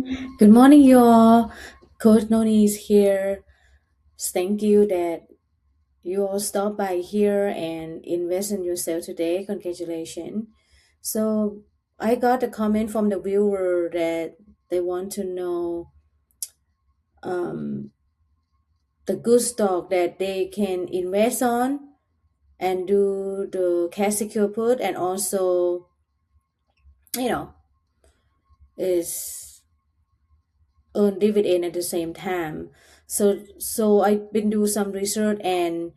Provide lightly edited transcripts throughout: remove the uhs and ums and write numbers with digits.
Good morning, you all. Coach Noni is here. Thank you that you all stopped by here and invest in yourself today. Congratulations. So I got a comment from the viewer that they want to know um, the good stock that they can invest on and do the cash secure put and also, you know, is earn dividend at the same time. So I've been do some research and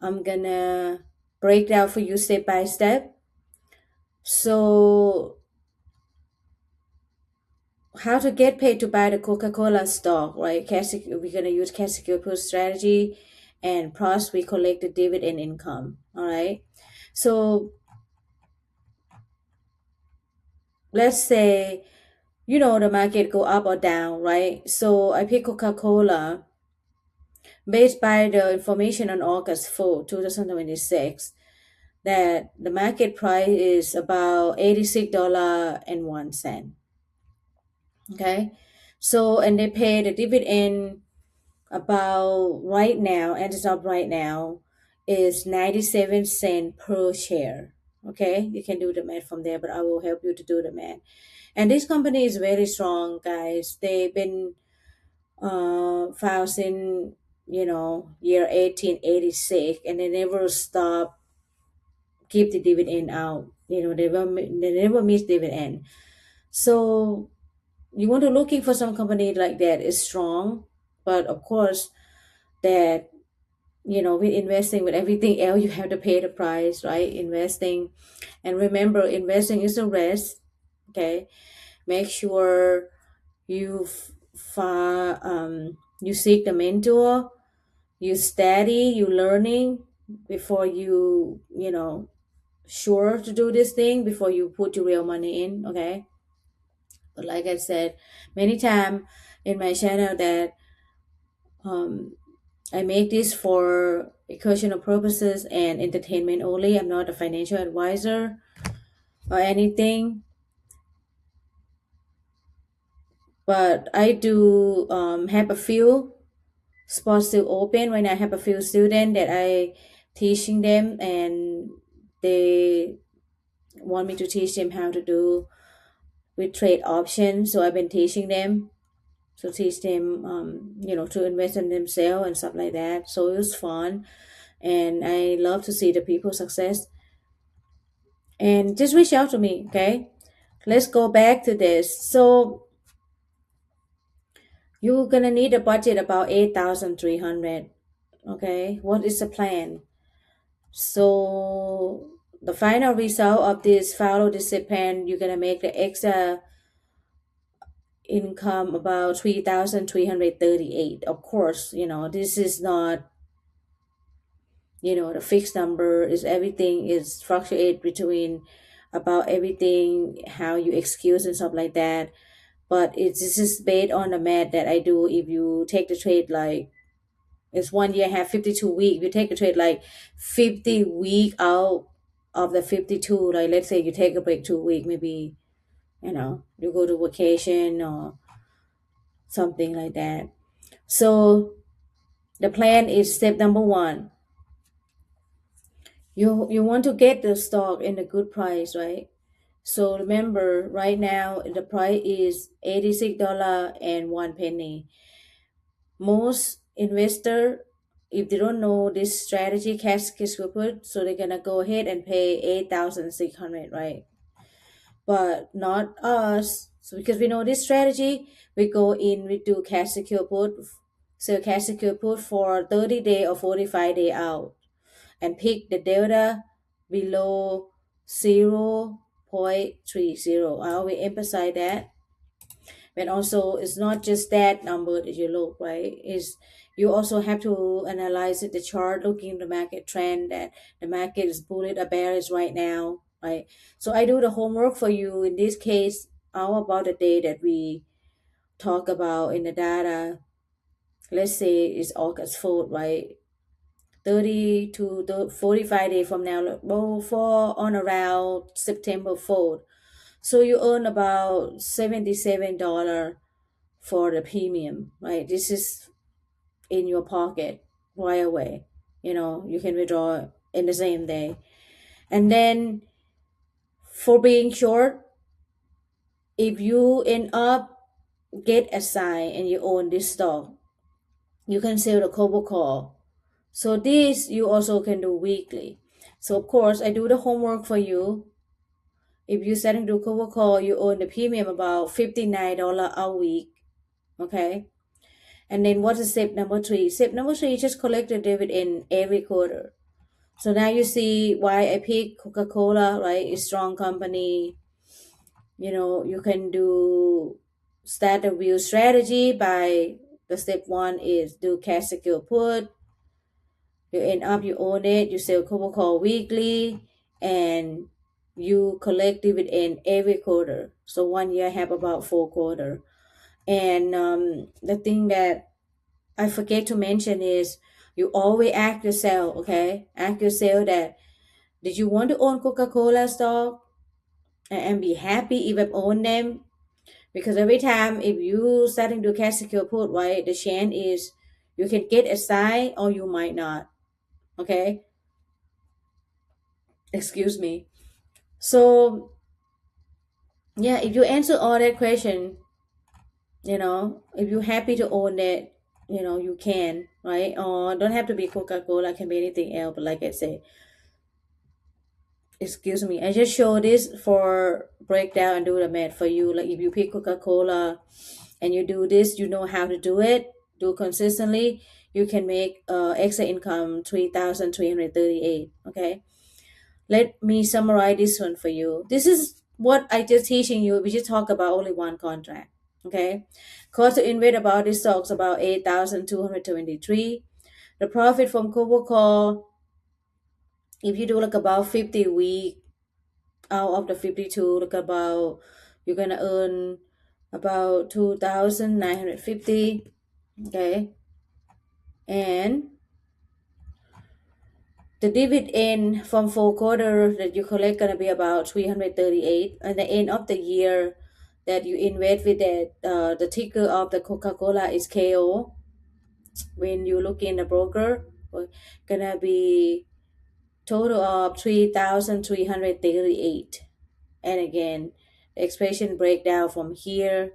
I'm gonna break down for you step by step. So how to get paid to buy the Coca-Cola stock, right? We're gonna use cash secure put strategy, and plus we collect the dividend income. All right. So let's say the market go up or down, right? So I pick Coca-Cola based by the information on August 4th, 2026, that the market price is about $86.01. Okay. So, and they pay the dividend about right now, and it's up right now, is 97 cents per share. Okay. You can do the math from there, but I will help you to do the math. And this company is very strong, guys. They've been found in, year 1886, and they never stop keep the dividend out. They never miss dividend. So you want to looking for some company like that is strong, but of course that with investing with everything else you have to pay the price, right? Investing, and remember, investing is a risk. Okay, make sure you you seek the mentor, you study, you learning before sure to do this thing before you put your real money in. Okay, but like I said many times in my channel that um, I make this for educational purposes and entertainment only. I'm not a financial advisor or anything, but I do have a few spots still open when I have a few students that I teaching them, and they want me to teach them how to do with trade options. So I've been teaching them to teach them, to invest in themselves and stuff like that. So it was fun, and I love to see the people success. And just reach out to me, okay? Let's go back to this. So you're gonna need a budget about 8,300. Okay, what is the plan? So the final result of this follow this plan, you're gonna make the extra income about 3,338. Of course, this is not, the fixed number. Is everything is fluctuate between about everything, how you excuse and stuff like that. But this is based on the math that I do. If you take the trade like it's 1 year have 52 week, you take a trade like 50 week out of the 52. Like let's say you take a break 2 week, maybe you go to vacation or something like that. So the plan is step number one. You want to get the stock in a good price, right? So remember, right now the price is $86.01. Most investor, if they don't know this strategy, cash will put, so they're gonna go ahead and pay 8,600, right? But not us. So because we know this strategy, we go in, we do cash secure put. So cash secure put for 30-day or 45-day out, and pick the delta below 0.30. I always emphasize that. But also, it's not just that number that you look, right? Is you also have to analyze it, the chart, looking the market trend, that the market is bullish or bearish right now, right? So I do the homework for you. In this case, how about the day that we talk about in the data? Let's say it's August 4th, right? 30 to 45 days from now, go for on around September 4th. So you earn about $77 for the premium, right? This is in your pocket right away. You can withdraw in the same day. And then for being short, if you end up get assigned and you own this stock, you can sell the cover call. So this you also can do weekly. So of course I do the homework for you. If you setting to cover call, you own the premium about $59 a week. Okay. And then what is step number three? Step number three, just collect the dividend every quarter. So now you see why I pick Coca-Cola, right? It's strong company. You can do start a view strategy by the step one is do cash secure put. You end up you own it, you sell Coca-Cola weekly, and you collect dividend every quarter. So 1 year I have about 4 quarter. And the thing that I forget to mention is you always ask yourself, okay? Ask yourself that did you want to own Coca-Cola stock and be happy if I own them? Because every time if you starting to cash secure put, right, the chance is you can get a side or you might not. Okay? Excuse me. So yeah, if you answer all that question, if you're happy to own it, you can, right? Or don't have to be Coca-Cola, can be anything else. But like I said, excuse me, I just show this for breakdown and do the math for you. Like if you pick Coca-Cola and you do this, you know how to do it, do consistently, you can make extra income 3,338. Okay. Let me summarize this one for you. This is what I just teaching you. We just talk about only one contract. Okay. Cost to invest about this stocks about 8,223. The profit from Coca-Cola, if you do like about 50 week out of the 52, like about you're gonna earn about 2,950. Okay. And the dividend from 4 quarters that you collect gonna be about 338. And the end of the year that you invest with that, the ticker of the Coca-Cola is KO. When you look in the broker, gonna be total of 3,338. And again, the expression breakdown from here.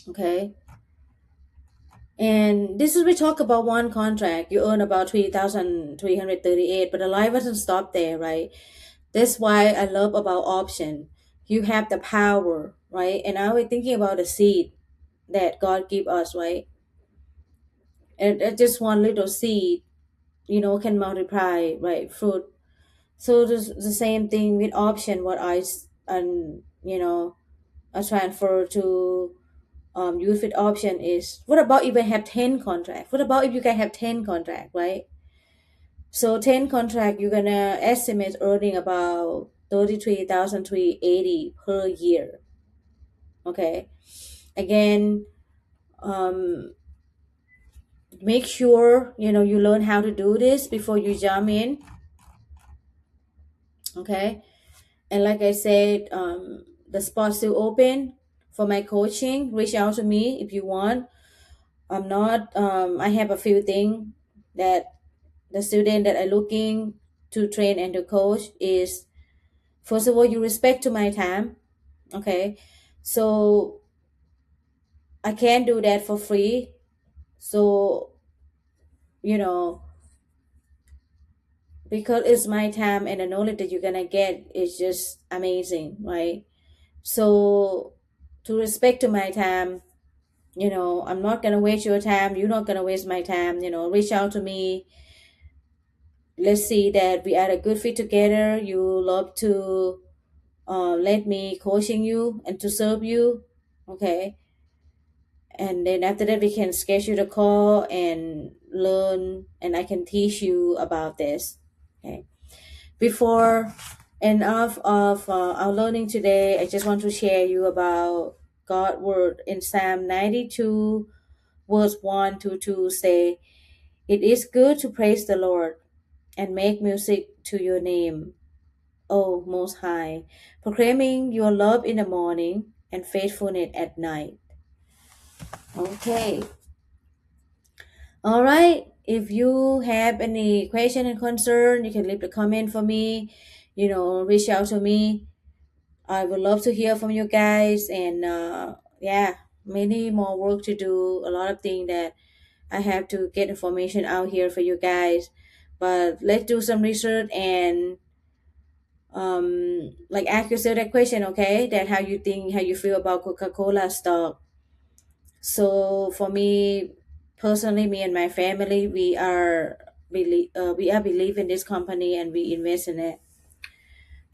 Okay. And this is we talk about one contract. You earn about 3,338, but the life doesn't stop there, right? That's why I love about option. You have the power, right? And I was thinking about the seed that God give us, right? And just one little seed, can multiply, right? Fruit. So the same thing with option. What and I transfer to use with option is what about if I have 10 contract? What about if you can have 10 contract, right? So 10 contract, you're gonna estimate earning about 33,380 per year. Okay. Again, um, make sure you learn how to do this before you jump in. Okay. And like I said, the spot's still open for my coaching. Reach out to me if you want. I'm not. I have a few things that the student that are looking to train and to coach is, first of all, you respect to my time. Okay. So I can't do that for free. So, you know, because it's my time and the knowledge that you're gonna get is just amazing, right? So to respect to my time, I'm not gonna waste your time, you're not gonna waste my time, reach out to me. Let's see that we are a good fit together. You love to let me coaching you and to serve you. Okay. And then after that we can schedule a call and learn and I can teach you about this. Okay. Before and of our learning today, I just want to share you about God word in Psalm 92 verse 1 to 2 say, "It is good to praise the Lord and make music to your name, O Most High, proclaiming your love in the morning and faithfulness at night. Okay. All right. If you have any question and concern, you can leave a comment for me. Reach out to me. I would love to hear from you guys. And yeah, many more work to do. A lot of things that I have to get information out here for you guys. But let's do some research and like ask yourself that question, okay? That how you think, how you feel about Coca-Cola stock. So for me personally, me and my family, we are believe in this company and we invest in it.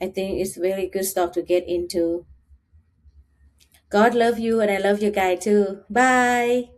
I think it's very good stock to get into. God love you and I love you guys too. Bye.